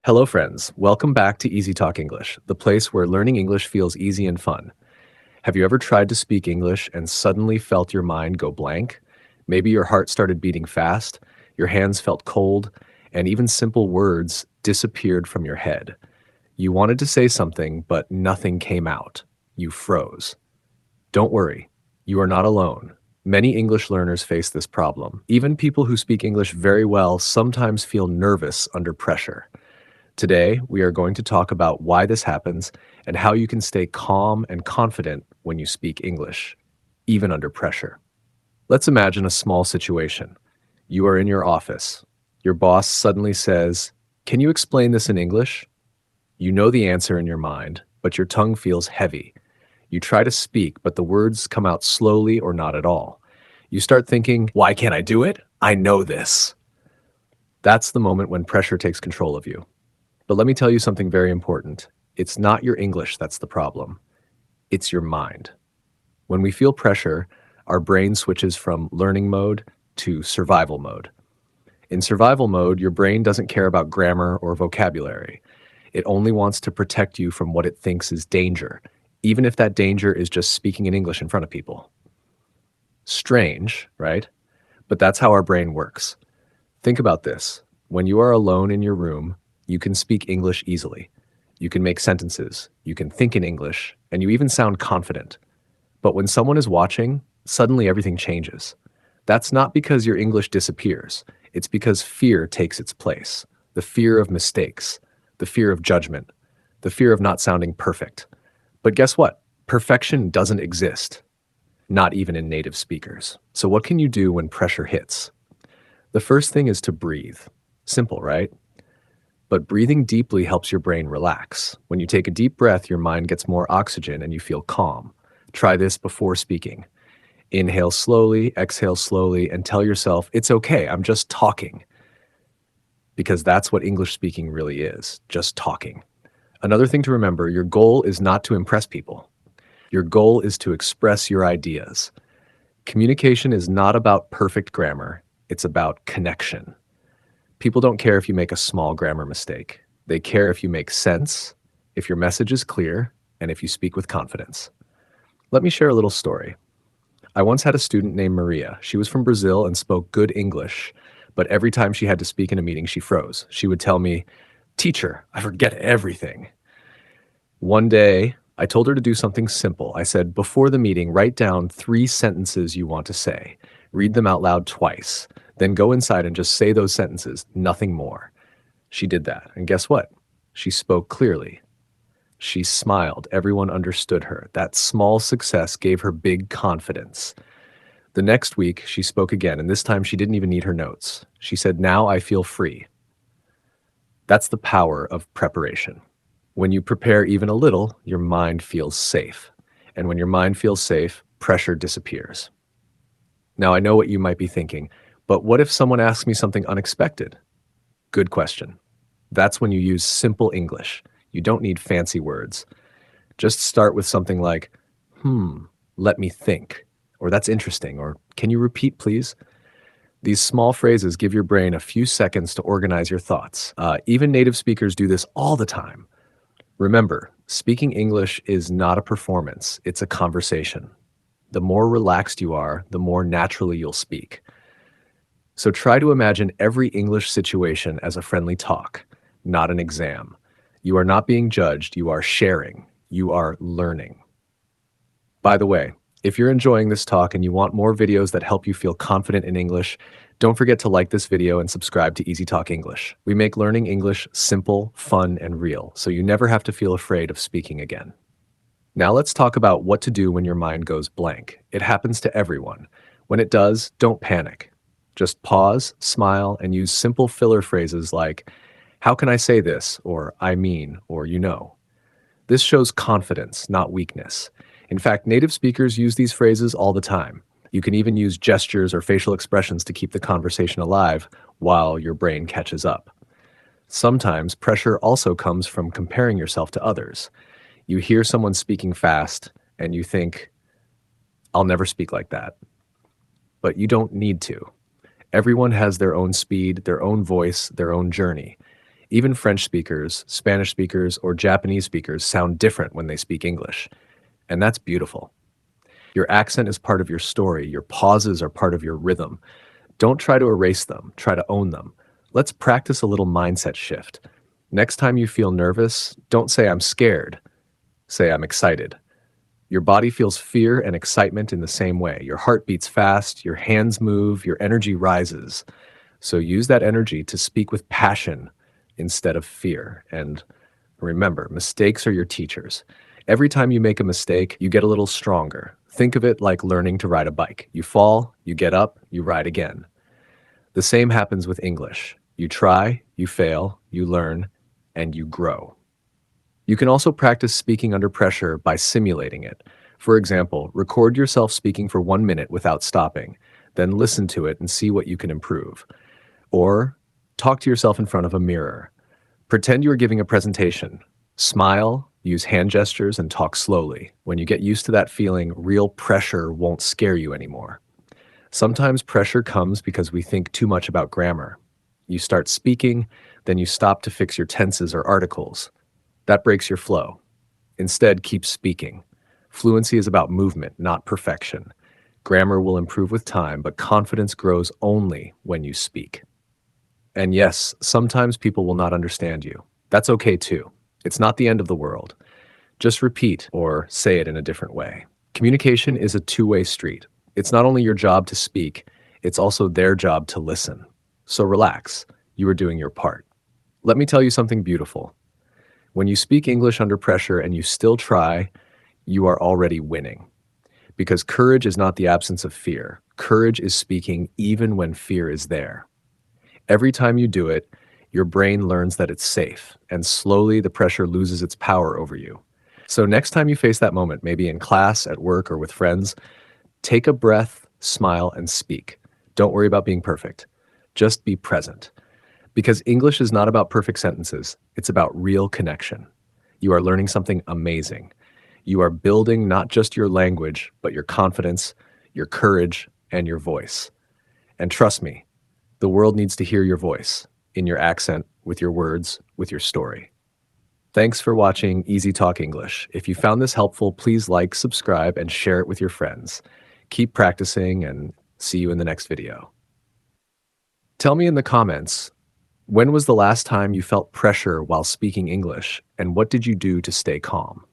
Hello, friends. Welcome back to Easy Talk English, the place where learning English feels easy and fun. Have you ever tried to speak English and suddenly felt your mind go blank? Maybe your heart started beating fast, your hands felt cold, and even simple words disappeared from your head. You wanted to say something, but nothing came out. You froze. Don't worry, you are not alone. Many English learners face this problem. Even people who speak English very well sometimes feel nervous under pressure. Today, we are going to talk about why this happens and how you can stay calm and confident when you speak English, even under pressure. Let's imagine a small situation. You are in your office. Your boss suddenly says, "Can you explain this in English?" You know the answer in your mind, but your tongue feels heavy. You try to speak, but the words come out slowly or not at all. You start thinking, "Why can't I do it? I know this." That's the moment when pressure takes control of you. But let me tell you something very important. It's not your English that's the problem. It's your mind. When we feel pressure, our brain switches from learning mode to survival mode. In survival mode, your brain doesn't care about grammar or vocabulary. It only wants to protect you from what it thinks is danger, even if that danger is just speaking in English in front of people. Strange, right? But that's how our brain works. Think about this. When you are alone in your room, you can speak English easily. You can make sentences, you can think in English, and you even sound confident. But when someone is watching, suddenly everything changes. That's not because your English disappears. It's because fear takes its place. The fear of mistakes, the fear of judgment, the fear of not sounding perfect. But guess what? Perfection doesn't exist, not even in native speakers. So what can you do when pressure hits? The first thing is to breathe. Simple, right? But breathing deeply helps your brain relax. When you take a deep breath, your mind gets more oxygen and you feel calm. Try this before speaking. Inhale slowly, exhale slowly, and tell yourself, "It's okay, I'm just talking." Because that's what English speaking really is, just talking. Another thing to remember, your goal is not to impress people. Your goal is to express your ideas. Communication is not about perfect grammar, it's about connection. People don't care if you make a small grammar mistake. They care if you make sense, if your message is clear, and if you speak with confidence. Let me share a little story. I once had a student named Maria. She was from Brazil and spoke good English, but every time she had to speak in a meeting, she froze. She would tell me, "Teacher, I forget everything." One day, I told her to do something simple. I said, "Before the meeting, write down 3 sentences you want to say. Read them out loud twice. Then go inside and just say those sentences, nothing more." She did that, and guess what? She spoke clearly. She smiled. Everyone understood her. That small success gave her big confidence. The next week, she spoke again, and this time she didn't even need her notes. She said, "Now I feel free." That's the power of preparation. When you prepare even a little, your mind feels safe. And when your mind feels safe, pressure disappears. Now, I know what you might be thinking, but what if someone asks me something unexpected? Good question. That's when you use simple English. You don't need fancy words. Just start with something like, let me think, or "That's interesting," or "Can you repeat, please?" These small phrases give your brain a few seconds to organize your thoughts. Even native speakers do this all the time. Remember, speaking English is not a performance, it's a conversation. The more relaxed you are, the more naturally you'll speak. So try to imagine every English situation as a friendly talk, not an exam. You are not being judged, you are sharing, you are learning. By the way, if you're enjoying this talk and you want more videos that help you feel confident in English, don't forget to like this video and subscribe to Easy Talk English. We make learning English simple, fun, and real, so you never have to feel afraid of speaking again. Now let's talk about what to do when your mind goes blank. It happens to everyone. When it does, don't panic. Just pause, smile, and use simple filler phrases like, "How can I say this?" or "I mean," or "you know." This shows confidence, not weakness. In fact, native speakers use these phrases all the time. You can even use gestures or facial expressions to keep the conversation alive while your brain catches up. Sometimes pressure also comes from comparing yourself to others. You hear someone speaking fast and you think, "I'll never speak like that." But you don't need to. Everyone has their own speed, their own voice, their own journey. Even French speakers, Spanish speakers, or Japanese speakers sound different when they speak English. And that's beautiful. Your accent is part of your story. Your pauses are part of your rhythm. Don't try to erase them, try to own them. Let's practice a little mindset shift. Next time you feel nervous, don't say I'm scared. Say I'm excited. Your body feels fear and excitement in the same way. Your heart beats fast, your hands move, your energy rises. So use that energy to speak with passion instead of fear. And remember, mistakes are your teachers. Every time you make a mistake, you get a little stronger. Think of it like learning to ride a bike. You fall, you get up, you ride again. The same happens with English. You try, you fail, you learn, and you grow. You can also practice speaking under pressure by simulating it. For example, record yourself speaking for 1 minute without stopping, then listen to it and see what you can improve. Or talk to yourself in front of a mirror. Pretend you are giving a presentation. Smile, use hand gestures, and talk slowly. When you get used to that feeling, real pressure won't scare you anymore. Sometimes pressure comes because we think too much about grammar. You start speaking, then you stop to fix your tenses or articles. That breaks your flow. Instead, keep speaking. Fluency is about movement, not perfection. Grammar will improve with time, but confidence grows only when you speak. And yes, sometimes people will not understand you. That's okay too. It's not the end of the world. Just repeat or say it in a different way. Communication is a two-way street. It's not only your job to speak, it's also their job to listen. So relax. You are doing your part. Let me tell you something beautiful. When you speak English under pressure and you still try, you are already winning. Because courage is not the absence of fear. Courage is speaking even when fear is there. Every time you do it, your brain learns that it's safe, and slowly the pressure loses its power over you. So next time you face that moment, maybe in class, at work, or with friends, take a breath, smile, and speak. Don't worry about being perfect. Just be present. Because English is not about perfect sentences, it's about real connection. You are learning something amazing. You are building not just your language, but your confidence, your courage, and your voice. And trust me, the world needs to hear your voice, in your accent, with your words, with your story. Thanks for watching Easy Talk English. If you found this helpful, please like, subscribe, and share it with your friends. Keep practicing and see you in the next video. Tell me in the comments, when was the last time you felt pressure while speaking English, and what did you do to stay calm?